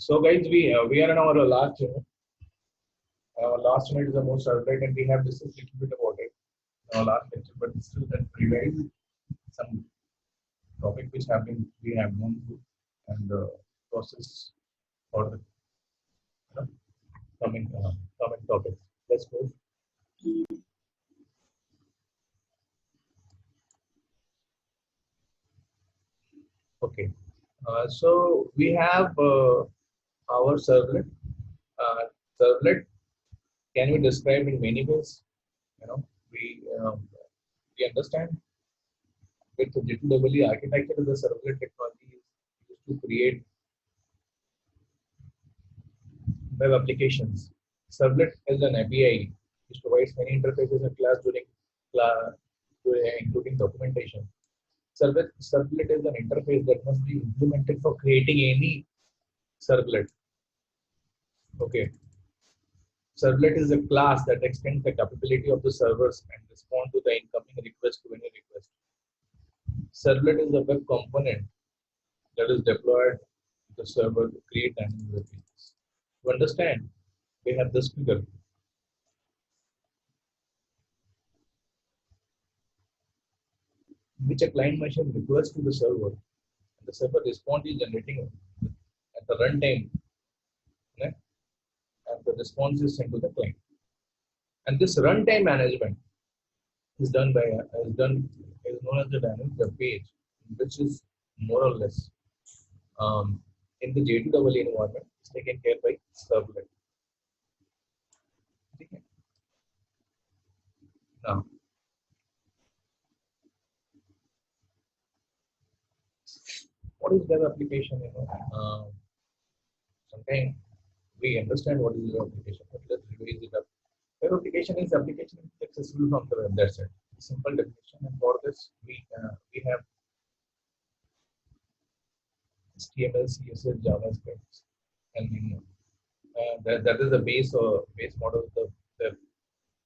So guys, we are in our last unit. Our last unit is the most servlet, and we have discussed a little bit about it in our last lecture, but still that revise some topic which have been we have gone through and process for the coming topics. Let's go. Okay. So we have our servlet. Uh, Servlet can be described in many ways. We we understand with the GTEE architecture, the servlet technology is used to create web applications. Servlet is an API which provides many interfaces in class, including documentation. Servlet is an interface that must be implemented for creating any servlet. Okay. Servlet is a class that extends the capability of the servers and respond to the incoming request to any request. Servlet is a web component that is deployed to the server to create dynamic web pages. To understand, we have this figure. Which a client machine requests to the server, and the server response is generating at the runtime, right? And the response is sent to the client. And this runtime management is done by is known as the dynamic web page, which is more or less in the J2EE environment is taken care by servlet. Okay. Now, what is web application? Sometimes we understand what is web application, but let's revise it up. Web application is application accessible from the web. That's it. Simple definition. And for this, we have HTML, CSS, JavaScript, and that is the base model of the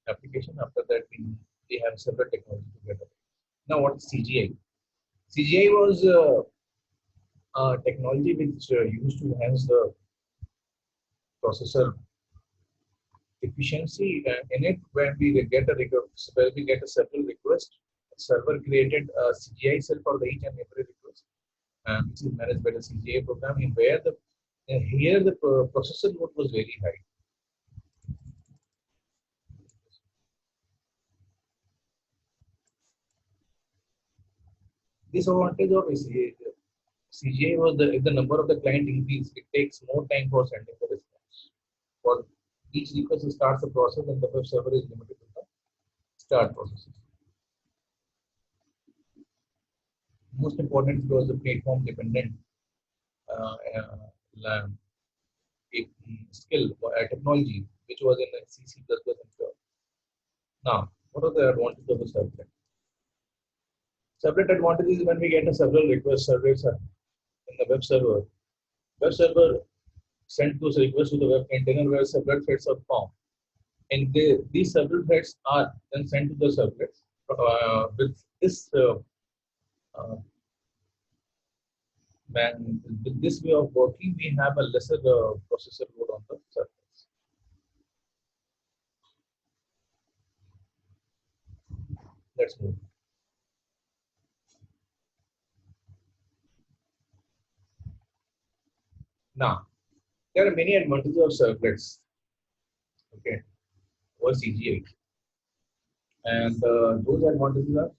application. After that, we have several technology together. Now, what is CGI? CGI was a technology which used to enhance the processor efficiency. In it, when we get a several request, the server created a CGI cell for the each and every request, and this is managed by the CGI program. In where here the processor load was very high. Disadvantage of CGI was if the number of the client increase, it takes more time for sending the response. For each request starts the process, and the web server is limited to the start processes. Most important was the platform dependent skill or technology, which was in C++ and Java. Now, what are the advantages of the servlet? Servlet advantage is when we get a several requests, servlets in the web server. Web server send those requests to the web container where several threads are formed. And these several threads are then sent to the servlets. With this way of working, we have a lesser processor load on the servers. Let's move. Now, there are many advantages of servlets. Okay, or CGI, and those advantages are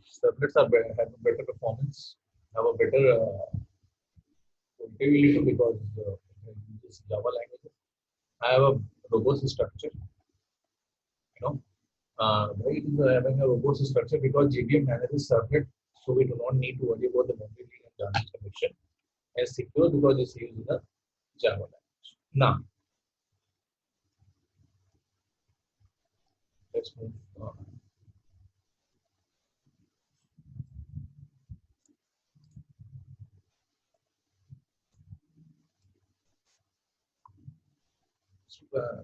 servlets have a better performance, have a better portability because this Java language. I have a robust structure. Why it is having a robust structure? Because JVM manages servlet, so we do not need to worry about the memory and Java connection. And secure because it's used in the Java language. Now, let's move on.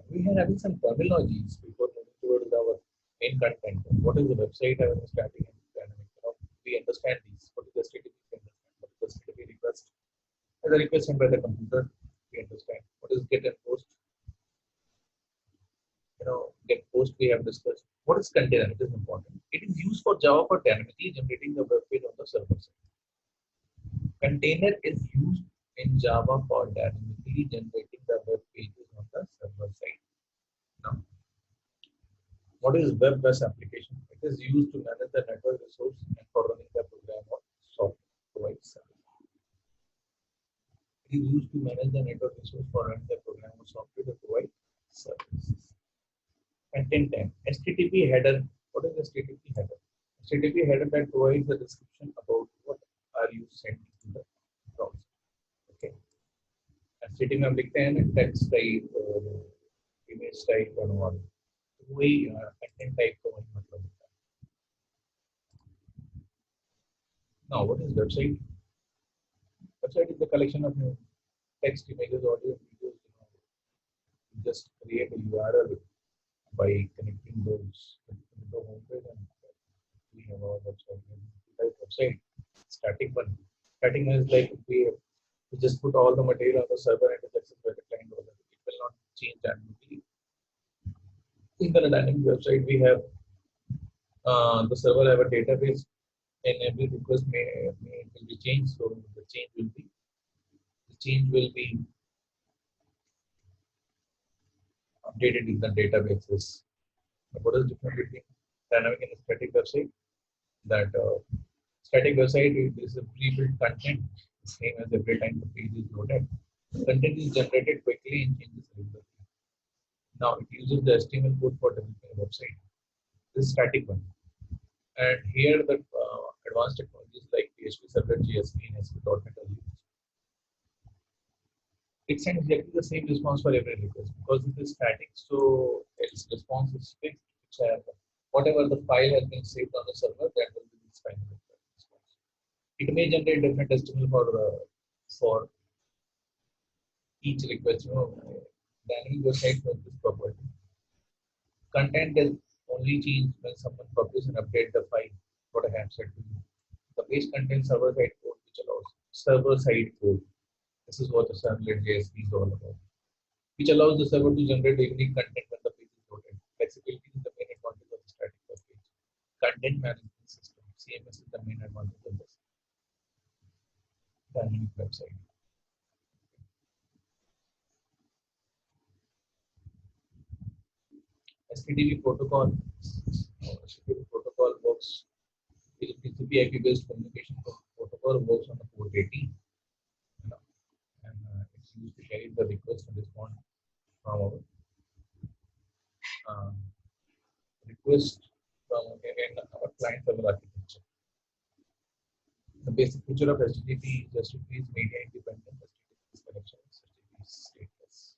We are having some terminologies before moving towards our main content. What is the website having starting and dynamic? We understand these. What is the HTTP? We understand what is the HTTP request. As a request sent by the computer, we understand is get and post. Get post we have discussed. What is container? It is important. It is used for Java for dynamically generating the web page on the server side. Container is used in Java for dynamically generating the web pages on the server side. Now, what is web-based application? It is used to manage the network resource and for running the program or software service. It is used to manage the network resource for running the program or software to provide services. Content type. HTTP header. What is HTTP header? HTTP header that provides the description about what are you sending to the browser. Okay. HTTP में हम लिखते हैं ना text type और image type और वही content type का वही मतलब होता है. Now, what is website? Website is the collection of text, images, audio, videos. You just create a URL by connecting those to the home page, and we have our website. Type website, static one. Static one is like we just put all the material on the server and it's accessed by the client. It will not change dynamically. In the dynamic website, we have the server have a database, and every request will be changed. So the change will be updated in the databases. What is the difference between dynamic and static website? That static website is a pre-built content, same as every time the page is loaded. The content is generated quickly and changes regularly. Now it uses the HTML code for developing a website. This is static one. And here the advanced technologies like PHP Servlet, JSP, and ASP.NET are used. It sends exactly the same response for every request because it is static, so its response is fixed. Whatever the file has been saved on the server, that will be its final response. It may generate different HTML for each request. Dynamic website has this property. Content is only changed when someone publishes and updates the file. What I have said to you. The page contains server-side code, which allows server-side code. This is what the servlet JSP is all about, which allows the server to generate the unique content when the page is loaded. Flexibility is the main advantage of the static web page. Content management system, CMS, is the main advantage of this dynamic website. HTTP protocol. HTTP protocol works. TCP IP-based communication protocol works on the port 80. It's used to carry the request and respond from our request from our client server architecture. The basic feature of HTTP is media independent. HTTP connection is HTTP stateless.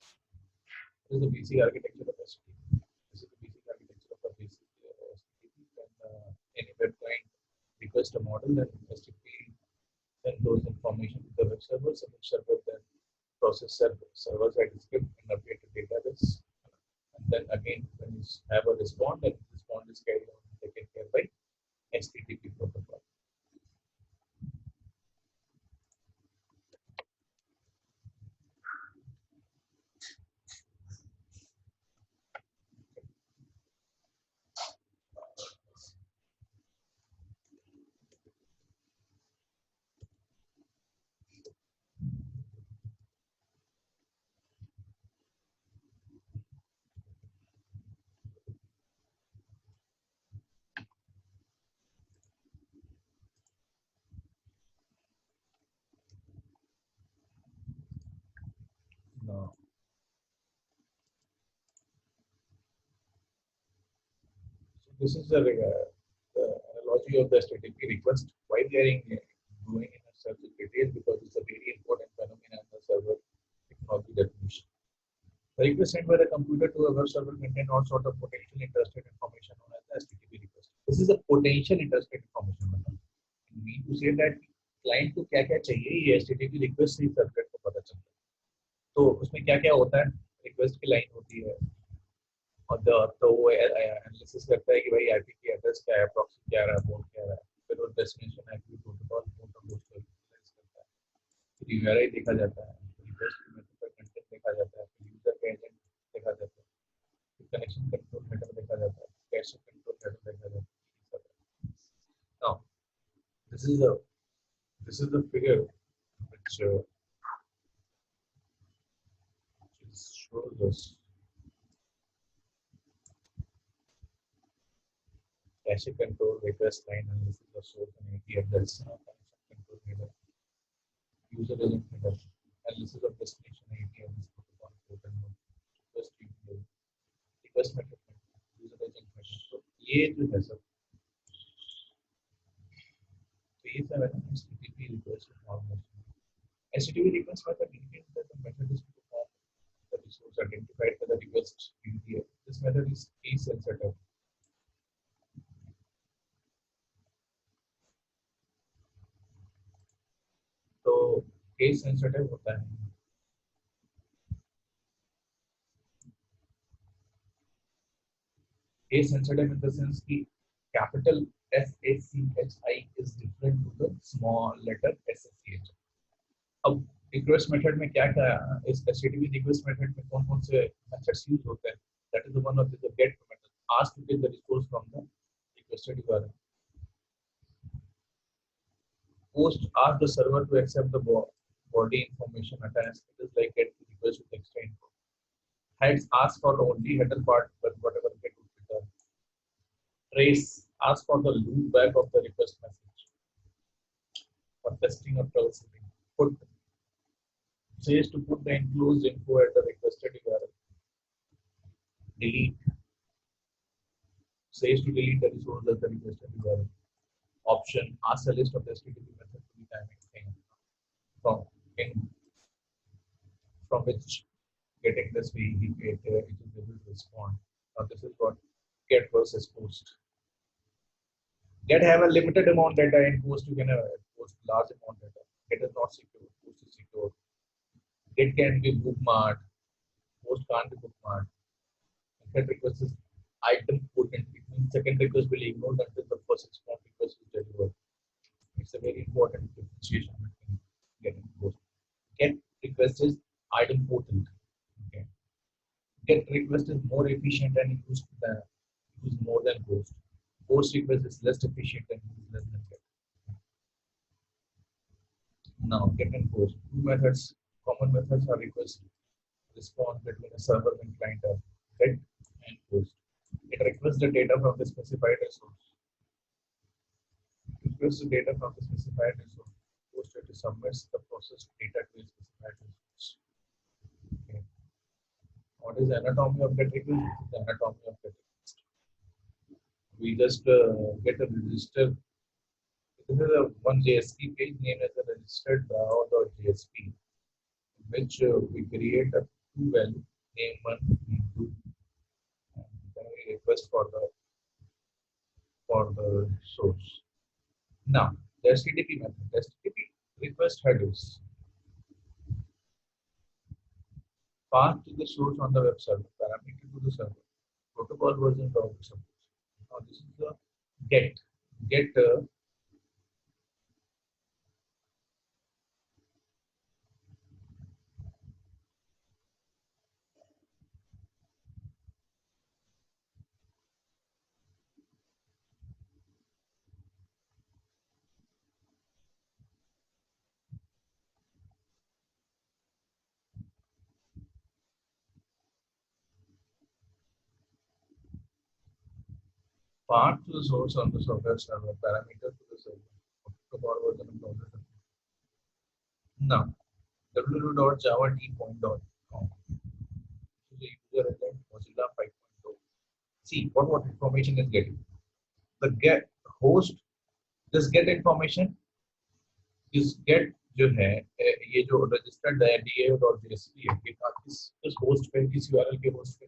This is the basic architecture of HTTP. This is the basic architecture of the basic HTTP. And any web client request a model, then HTTP send those information to the web server. So the server then process server-side script and update the database. And then again, when you have a response, then response is carried on and taken care by HTTP protocol. No. So this is the analogy of the HTTP request. Why we are going in such detail, because it's a very important phenomenon in the server technology definition. The request sent by the computer to a web server contain all sort of potential interested information known as the HTTP request. This is a potential interested information. You mean to say that client को क्या-क्या चाहिए ये HTTP request से servlet को पता चलता है. तो उसमें क्या-क्या होता है, रिक्वेस्ट की लाइन होती है और तो वो एनालिसिस करता है कि भाई आईपी की एड्रेस क्या है, प्रॉक्सी क्या है, पोर्ट क्या है, फिर वो डेस्टिनेशन आईपी प्रोटोकॉल होस्ट को यूटिलाइज करता है, फिर यूआरआई देखा जाता है, रिक्वेस्ट की मेथड पर कंटेंट देखा जाता है, is the figure which shows us cache control request line analysis of source and API. That's connection control header, user agent header, analysis of destination API, this protocol port and node, request URL, request method, user agent method. So ये जो है सब तो ये सब है ना HTTP request formation. HTTP request method indicates that the method is to perform the resource identified by the request URL. This method is case sensitive. तो केस सेंसिटिव होता है. Case sensitive in the sense कि capital SHI is different to the small letter SSH. अब request method में क्या क्या इस HTTP request method में कौन कौन से मेथड्स यूज होते हैं? That is the one of the get method, ask to get the resource from the requested URL. Post ask the server to accept the body information attached. It is like get request with extra info. Heads ask for the only header part, but whatever get would return. Trace ask for the loop back of the request message for testing or troubleshooting. Put says to put the enclosed info at the requested URL. Delete says to delete the resource at the requested URL. Option ask a list of the HTTP method to be dynamic thing from which getting this we indicate it is able to respond. Now this is what get versus post. Get have a limited amount data, and post you can have post large amount data. Get is not secure, post is secure. Get can be bookmarked, post can't be bookmarked. Get request is item potent. It means second request will be ignored until the first response request is delivered. It's a very important differentiation between get and post. Get request is item potent. Okay. Get request is more efficient and used more than post. Post request is less efficient and used less than get. Now get and post. Two methods, common methods are request response between a server and client are get and post. It requests the data from the specified resource. Requests the data from the specified resource. Post it submits the processed data to a specified resource. Okay. What is the anatomy of get request? The anatomy of get request. We just get a register. This is a one JSP page named as a registered DAO.jsp, which we create a two value name one, name two, and then we request for the source. Now the HTTP method. The HTTP request headers path to the source on the web server, parameter to the server, protocol version of the server. Now this is the get path to the source on the software server, parameter to the server, protocol version of the server. Now www.java.tpoint.com. This is a user agent Mozilla 5.0. See what information is getting. The get host, this get information is get जो है ये जो registered है DAO.jsp है इस host पे किस URL के host पे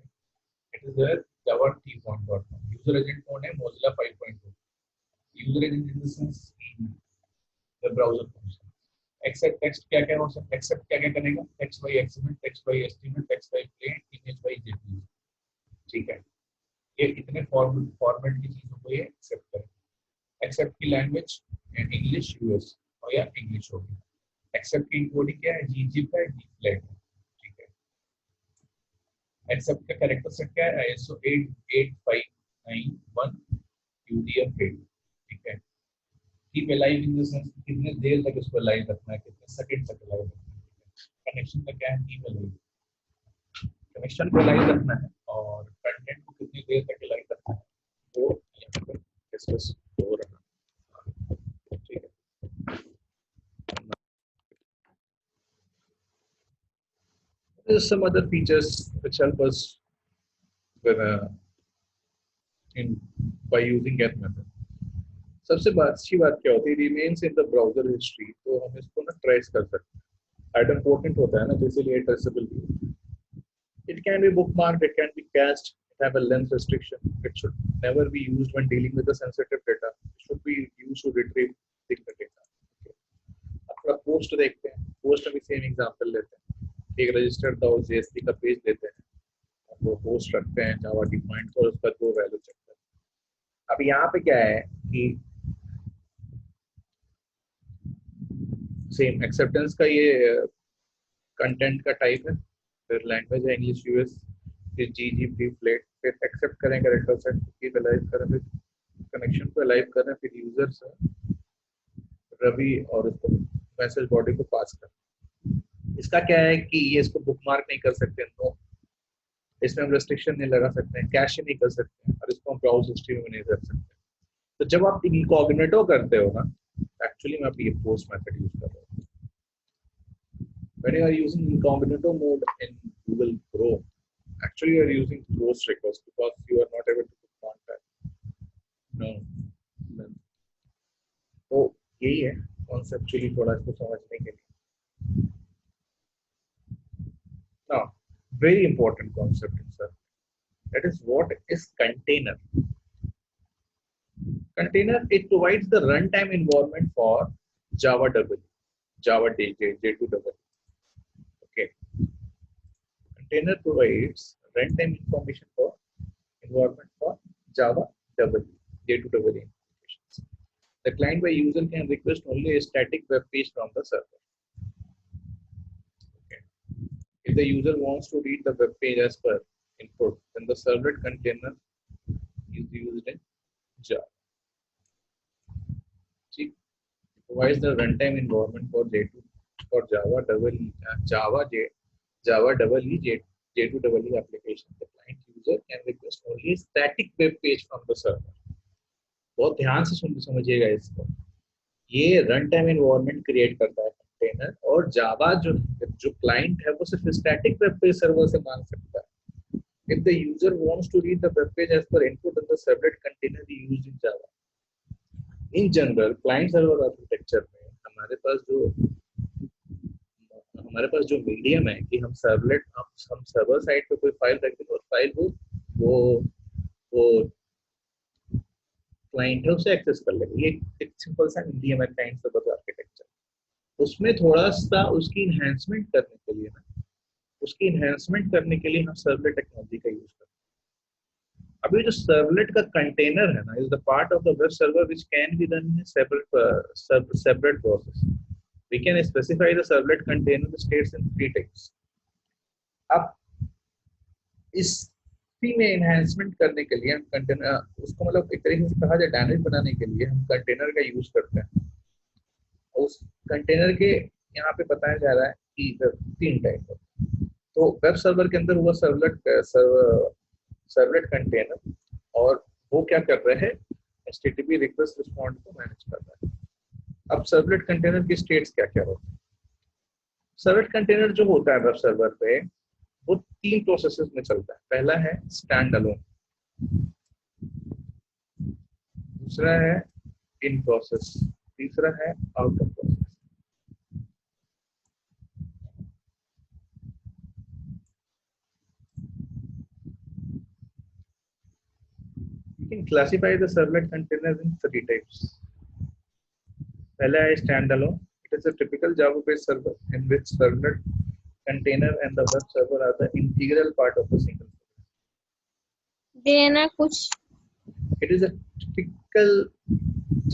it is there java.tpoint.com. User agent कौन है Mozilla 5.0. User agent in the sense the browser function. Accept text क्या क्या हो सकता है, accept क्या क्या करेगा, text by XML, text by HTML, text by plain, image by JPG. ठीक है, ये इतने फॉर्मेट की चीजों को ये एक्सेप्ट करेगा. एक्सेप्ट की लैंग्वेज इंग्लिश यूएस और या इंग्लिश होगी. एक्सेप्ट की कोडिंग क्या है, gzip है, gflag है. ठीक है. एक्सेप्ट का कैरेक्टर सेट क्या है, ISO 88591 UDF8. ठीक है. Keep alive in the sense कितने देर तक इसको अलाइव रखना है, कितने सेकंड तक अलाइव रखना है। कनेक्शन का क्या है, कीप अलाइव, कनेक्शन को अलाइव रखना है और कंटेंट को कितनी देर तक अलाइव रखना है वो यहाँ पर डिस्कस हो रहा है। ठीक है, there's some other features which help us with, in by using get method. सबसे अच्छी बात क्या होती है, remains in the browser history, तो हम इसको ना ट्रेस कर सकते हैं। आइटम पोर्टेंट होता है ना, तो इसीलिए ट्रेसेबल भी। It can be bookmark, it can be cached, it have a length restriction, it should never be used when dealing with the sensitive data, it should be used to retrieve the data. अब थोड़ा post देखते हैं, post में भी same example लेते हैं। एक registered था, जेएसपी का पेज लेते हैं, वो पोस्ट रखते हैं जावा डिफाइंड और उसका दो वैल्यू चेक करते हैं। अब यहाँ पे क्या है कि सेम एक्सेप्टेंस का ये कंटेंट का टाइप है, फिर लैंग्वेज है इंग्लिश यूएस, फिर जी ब्रीफ लेट, फिर एक्सेप्ट करें कैरेक्टर सेट, कीप अलाइव करें, फिर कनेक्शन को अलाइव करें, फिर यूजर्स रवि और उसको मैसेज बॉडी को पास करें। इसका क्या है कि ये इसको बुकमार्क नहीं कर सकते, नो, इसमें हम रेस्ट्रिक्शन नहीं लगा सकते हैं, कैश नहीं कर सकते हैं, और इसको हम ब्राउज हिस्ट्री में नहीं कर सकते। तो जब आप इनकॉग्निटो करते हो ना, एक्चुअली मैं आप ये पोस्ट मेथड यूज कर रहा हूँ। When you are using incognito mode in Google Chrome, actually you are using post request because you are not able to contact. No. तो यही है conceptually थोड़ा इसको समझने के लिए। Now, very important concept in sir. That is what is container. Container, it provides the runtime environment for Java W, Java J2W. Okay. Container provides runtime information for environment for Java W, J2W applications. The client by user can request only a static web page from the server. Okay. If the user wants to read the web page as per input, then the servlet container is used in Java. See, it provides the runtime environment for J2 for Java J2EE application. The client user can request only a static web page from the server. बहुत ध्यान से समझिएगा इसको, ये run time environment create करता है container, और जावा जो क्लाइंट है वो सिर्फ स्टैटिक वेब पेज सर्वर से मांग सकता है। If the user wants to read the web page as per input in the servlet container used in Java. In general, client server architecture में हमारे पास जो मीडियम है कि हम सर्वर साइड पे कोई फाइल रख दें और फाइल वो क्लाइंट है उसे एक्सेस कर लेगा। ये एक सिंपल सा मीडियम है क्लाइंट सर्वर आर्किटेक्चर। उसमें थोड़ा सा उसकी इन्हेंसमेंट करने के लिए हम सर्वलेट टेक्नोलॉजी का यूज करते हैं। अभी जो सर्वलेट का कंटेनर है ना, is the part of the web server which can be run in separate process. We can specify the servlet container states in 3 types. अब इसी में एनहांसमेंट करने के लिए हम कंटेनर उसको मतलब एक तरीके से कहा जाए डायनेमिक बनाने के लिए हम कंटेनर का यूज करते हैं। उस कंटेनर के यहाँ पे बताया जा रहा है कि 3 टाइप है। तो वेब सर्वर के अंदर हुआ सर्वलेट कंटेनर, और वो क्या कर रहे हैं, एचटीटीपी रिक्वेस्ट रिस्पॉन्स को मैनेज कर रहा है। अब सर्वलेट कंटेनर की स्टेट्स क्या क्या होती है। सर्वलेट कंटेनर जो होता है वेब सर्वर पे, वो 3 प्रोसेसेस में चलता है। पहला है स्टैंड अलोन, दूसरा है इन प्रोसेस, तीसरा है out of process. You can classify the servlet containers in 3 types. पहला है standalone. It is a typical Java-based server in which servlet container and the web server are the integral part of the single server. देना कुछ। It is a typical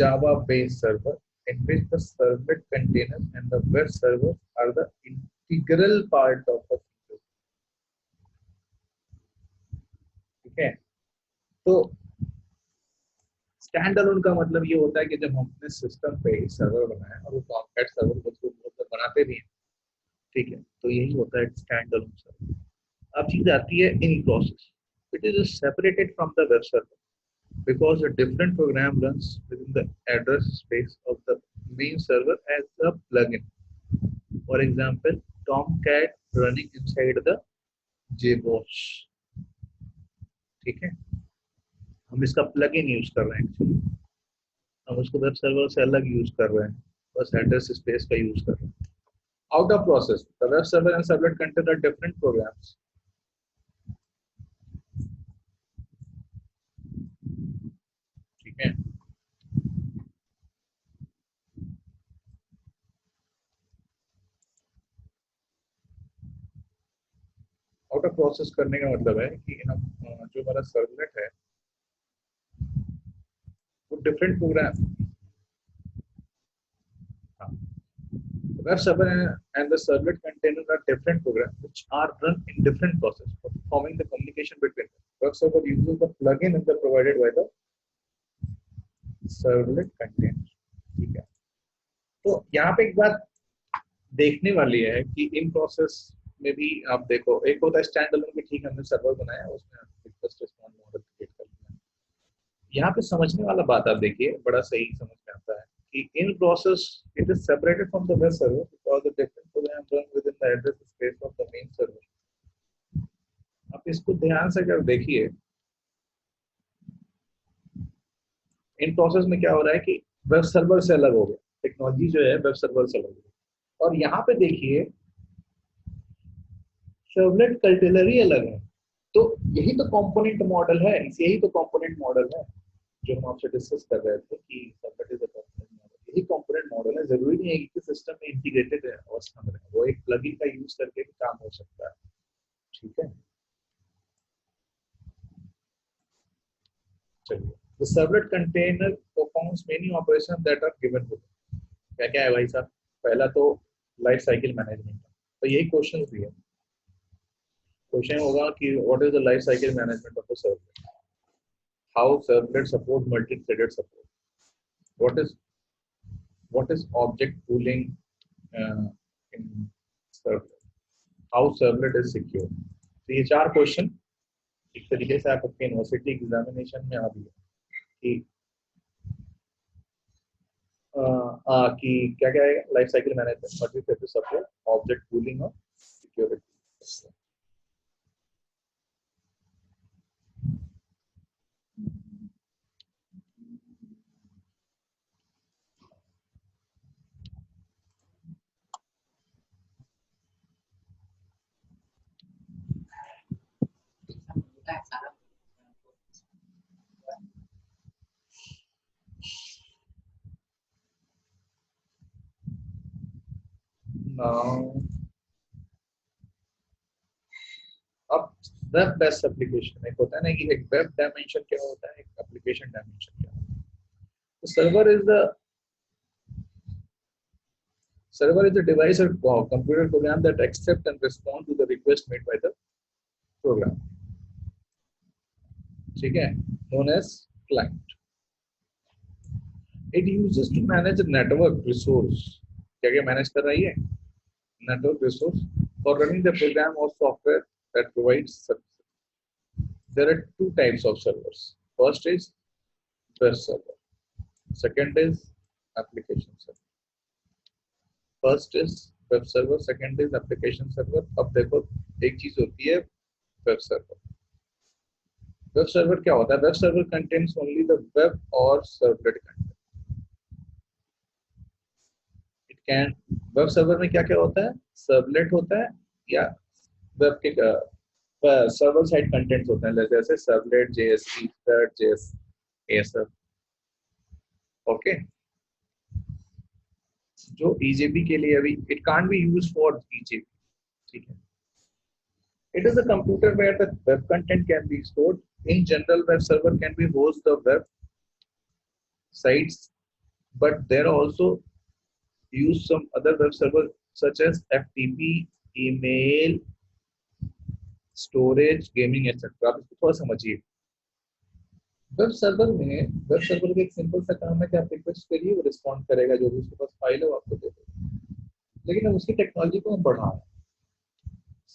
Java-based server in which the servlet container and the web server are the integral part of the single server. ठीक है, तो stand alone का मतलब ये होता है कि जब हम अपने सिस्टम पे सर्वर बनाए और वो टॉमकैट सर्वर को मतलब बनाते भी हैं, ठीक है, तो यही होता है स्टैंड अलोन सर्वर। अब चीज आती है in process, it is separated from the web server because a different program runs within the address space of the main server as a plugin. For example, Tomcat running inside the JBoss, ठीक है, हम इसका plugin use कर रहे हैं actually, हम उसको web server से अलग यूज कर रहे हैं, बस एड्रेस स्पेस का यूज कर रहे हैं। Out of process, the web server and servlet contain are different programs. ठीक है, आउट ऑफ प्रोसेस करने का मतलब है कि हम जो हमारा सर्वलेट है वो different program, web server and the servlet container are different programs which are run in different process for performing the communication between them. Web server uses the plugin and the provided by the servlet container, ठीक है। तो यहाँ पे एक बात देखने वाली है कि इन प्रोसेस में भी आप देखो, एक होता है स्टैंड अलोन में, ठीक है हमने सर्वर बनाया उसमें रिक्वेस्ट रिस्पॉन्स मॉडल क्रिएट कर लिया। यहाँ पे समझने वाला बात आप देखिए, बड़ा सही समझ में आता है कि in process it is separated from the web server because the different program run within the address space of the main server. आप इसको ध्यान से अगर देखिए, इन प्रोसेस में क्या हो रहा है कि वेब सर्वर से अलग हो गया, टेक्नोलॉजी जो है वेब सर्वर से अलग हो गया, और यहाँ पे देखिए सर्वलेट कंटेनर ही अलग है। तो यही तो कंपोनेंट मॉडल है, यही तो कंपोनेंट मॉडल है जो हम आपसे डिस्कस कर रहे थे कि servlet is a component model. यही कंपोनेंट मॉडल है, जरूरी नहीं है कि सिस्टम में इंटीग्रेटेड है और वो एक प्लगइन का यूज करके भी काम हो सकता है, ठीक है। चलिए, the servlet container performs many operations that are given to it. क्या क्या है भाई साहब, पहला तो लाइफ साइकिल मैनेजमेंट, तो यही क्वेश्चन भी है। क्वेश्चन होगा कि what is the life cycle management of the servlet, how servlet support multi threaded support, what is object pooling in servlet, how servlet is secure। तो ये चार क्वेश्चन एक तरीके से आपके यूनिवर्सिटी एग्जामिनेशन में आ भी है कि क्या क्या है, life cycle management, multi threaded support, object pooling और सिक्योरिटी। Now, अब वेब बेस्ड एप्लीकेशन एक होता है ना, कि एक वेब डायमेंशन क्या होता है, एक एप्लीकेशन डायमेंशन क्या होता है। तो server is a device or computer program that accept and respond to the request made by the program, ठीक है, known as client. It uses to manage a network resource, क्या क्या मैनेज कर रही है, network resource for running the program or software that provides services. There are two types of servers. First is web server, second is application server। First is web server, second is application server. अब देखो, एक चीज होती है web server. Web server क्या होता है, web server contains only the web और servlet content. It can, web server में क्या क्या होता है, सर्वलेट होता है या वेब के सर्वर साइड कंटेंट्स होते हैं, जैसे servlet, JSP, thread, JS, ASF, okay. जो EJB के लिए अभी it can't be used for EJB, ठीक है। It is a computer where the web content can be stored. In general, web server can be host the web sites, but there are also use some other web server such as FTP, email, storage, gaming, etc. आप इसको थोड़ा समझिए। Web server का एक simple सा काम है कि आप रिक्वेस्ट करिए, वो रिस्पॉन्ड करेगा, जो भी उसके पास फाइल है वो आपको दे देगा। लेकिन अब उसकी टेक्नोलॉजी को हम बढ़ा रहे हैं।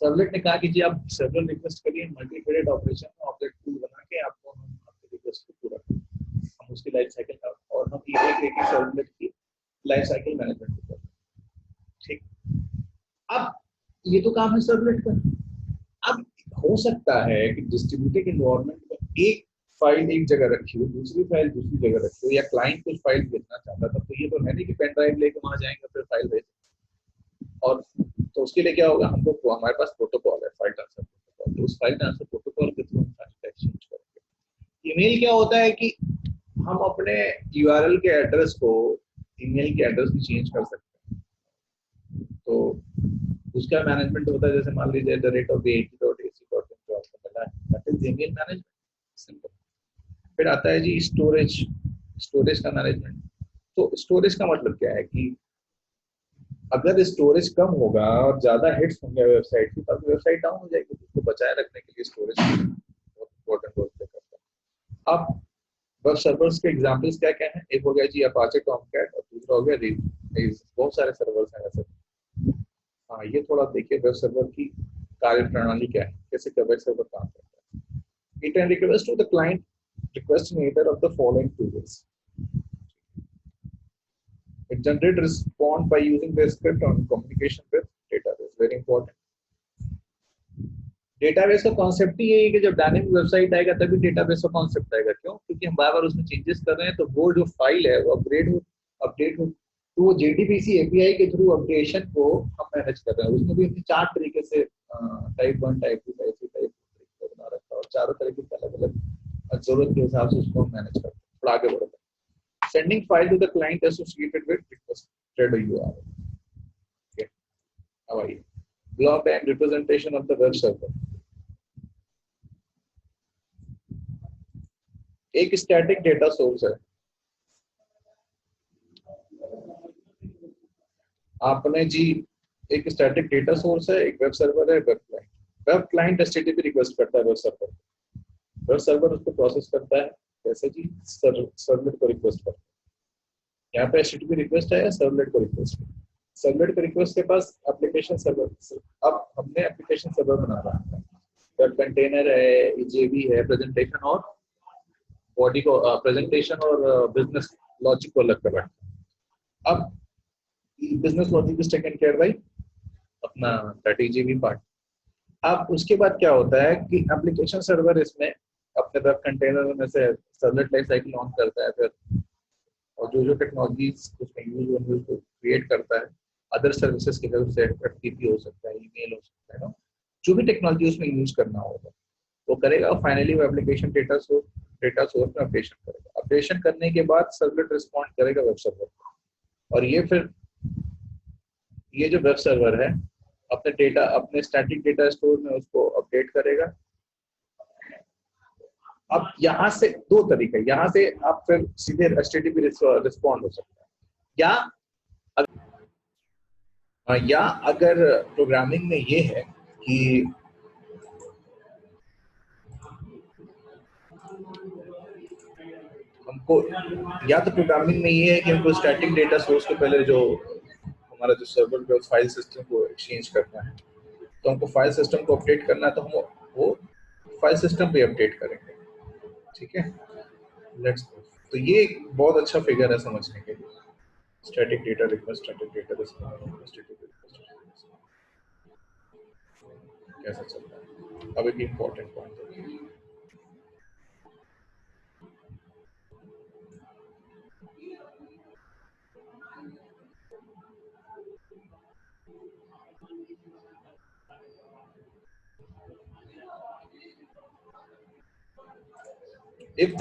सर्वलेट ने कहा कि जी आप सर्वर रिक्वेस्ट करिए, मल्टी थ्रेडेड ऑपरेशन में ऑब्जेक्ट टूल बना के आपको हम आपके रिक्वेस्ट को पूरा करें, हम उसकी लाइफ साइकिल का और हम एक सर्वलेट की लाइफ साइकिल मैनेजमेंट करते हैं। ठीक, अब ये तो काम है सर्वलेट का। अब हो सकता है कि डिस्ट्रीब्यूटेड इन्वायरमेंट में एक फाइल एक जगह रखी हो, दूसरी फाइल दूसरी जगह रखी हो, या क्लाइंट कुछ फाइल भेजना चाहता था, तो ये तो है नहीं कि पेन ड्राइव लेके वहां जाएंगे फिर फाइल भेजेंगे। और तो उसके लिए क्या होगा, हमको हमारे पास प्रोटोकॉल है, फाइल ट्रांसफर प्रोटोकॉल, तो उस फाइल ट्रांसफर प्रोटोकॉल के थ्रू हम फाइल एक्सचेंज करेंगे। ईमेल क्या होता है कि हम अपने यूआरएल के एड्रेस को ईमेल के एड्रेस में चेंज कर सकते हैं, तो उसका मैनेजमेंट होता है, जैसे मान लीजिए @at.ac.in जो आपको मिला है, that is email management, simple. फिर आता है जी स्टोरेज का मैनेजमेंट। तो स्टोरेज का मतलब क्या है कि अगर स्टोरेज कम होगा और ज्यादा हिट्स होंगे वेबसाइट की, तो वेबसाइट डाउन हो जाएगी। उसको बचाए रखने के लिए स्टोरेज बहुत इंपॉर्टेंट रोल प्ले करता है। अब वेब सर्वर्स के एग्जांपल्स क्या क्या हैं? एक हो गया जी अपाचे टॉमकैट, और दूसरा हो गया रीड। बहुत सारे सर्वर्स हैं वैसे। हाँ, ये थोड़ा देखिए वेब सर्वर की कार्य प्रणाली क्या है, कैसे वेब सर्वर काम करता है। It can request to the client request in either of the following two ways. It generate response by using the script on communication with database. Very important. Database का कॉन्सेप्ट ही यही है कि जब dynamic website आएगा तभी database का concept आएगा। क्यों? क्योंकि हम बार बार उसमें चेंजेस कर रहे हैं, तो वो जो फाइल है वो अपडेट हो, तो वो JDBC API के थ्रू अपडेशन को हम मैनेज कर रहे हैं। उसमें भी हमने 4 तरीके से टाइप 1, टाइप 2, टाइप 3, टाइप 4 बना रखा है, और चारों तरीके से अलग अलग जरूरत के हिसाब से उसको हम मैनेज करते हैं। थोड़ा आगे बढ़ते हैं। Sending file to the client associated with requested URL। Okay, अब आइए block and representation of the web server. एक स्टैटिक डेटा सोर्स है, आपने जी एक स्टैटिक डेटा सोर्स है, एक वेब सर्वर है, वेब क्लाइंट HTTP रिक्वेस्ट करता है वेब सर्वर उसको प्रोसेस करता है। कैसे जी? सर्वलेट को रिक्वेस्ट करता है। यहाँ पे HTTP रिक्वेस्ट है, सर्वलेट को रिक्वेस्ट है। सर्वलेट को रिक्वेस्ट के पास एप्लीकेशन सर्वर, अब हमने एप्लीकेशन सर्वर बना रहा है, वेब कंटेनर है, EJB है, प्रेजेंटेशन और बॉडी को प्रेजेंटेशन और बिजनेस लॉजिक को अलग कर रहा है। अब business logic is taken care by अपना EJB पार्ट। अब उसके बाद क्या होता है कि एप्लीकेशन सर्वर इसमें अपने वेब कंटेनर में से सर्वलेट लाइफ साइकिल ऑन करता है, फिर और जो टेक्नोलॉजीज उसमें यूज होंगी उसको क्रिएट करता है। अदर सर्विसेज की हेल्प से FTP हो सकता है, ईमेल हो सकता है ना, जो भी टेक्नोलॉजी उसमें यूज करना होगा वो करेगा। और फाइनली वो एप्लीकेशन डेटा सोर्स में अपडेशन करेगा। अपडेशन करने के बाद सर्वलेट रिस्पॉन्ड करेगा वेब सर्वर को, और ये जो वेब सर्वर है अपने स्टैटिक डेटा स्टोर में उसको अपडेट करेगा। अब यहाँ से 2 तरीके, यहाँ से आप फिर सीधे HTTP रिस्पॉन्ड हो सकता है, या अगर प्रोग्रामिंग में ये है कि हमको, या तो प्रोग्रामिंग में ये है कि हमको स्टैटिक डेटा सोर्स के पहले जो हमारा जो सर्वर पे फाइल सिस्टम को एक्सचेंज करना है, तो हमको फाइल सिस्टम को अपडेट करना है, तो हम वो फाइल सिस्टम पे अपडेट करेंगे। ठीक है, लेट्स। तो ये एक बहुत अच्छा फिगर है समझने के लिए, static data request, static data response, कैसा चलता है। अब एक इम्पोर्टेंट पॉइंट है, if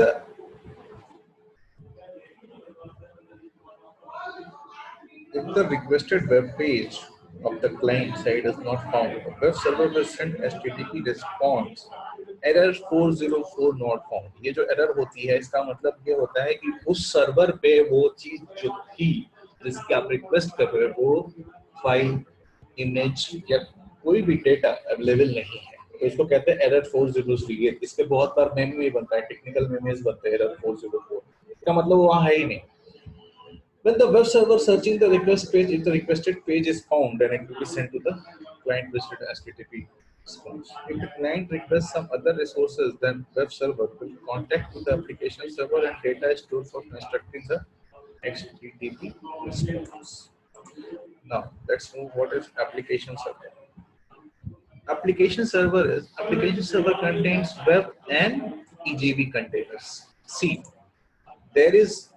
the requested web page of the client side is not found, the web server will send HTTP response error 404 not found। ये जो एरर होती है इसका मतलब ये होता है कि उस सर्वर पे वो चीज जो थी जिसकी आप रिक्वेस्ट कर रहे हो वो फाइल, इमेज या कोई भी डेटा अवेलेबल नहीं है। तो इसको कहते हैं एरर 403। ये इसके बहुत बार मेम में बनता है, टेक्निकल मेमेज बनते हैं एरर 404। इसका मतलब वो वहाँ है ही नहीं। When the web server searching the request page, if the requested page is found, then it will be sent to the client visited HTTP response. If the client requests some other resources, then web server will contact with the application server and data is stored for constructing the HTTP response. Now let's move. What is application server? Application server contains web and EJB containers. See, there is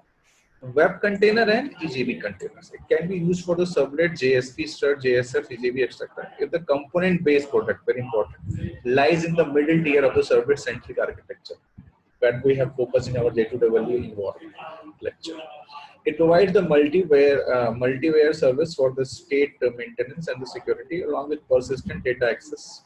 web container and EJB containers. It can be used for the servlet, JSP, strut, JSF, EJB, etc. If the component-based product, very important, lies in the middle tier of the servlet-centric architecture that we have focused in our day-to-day value involved lecture. It provides the multiware service for the state maintenance and the security, along with persistent data access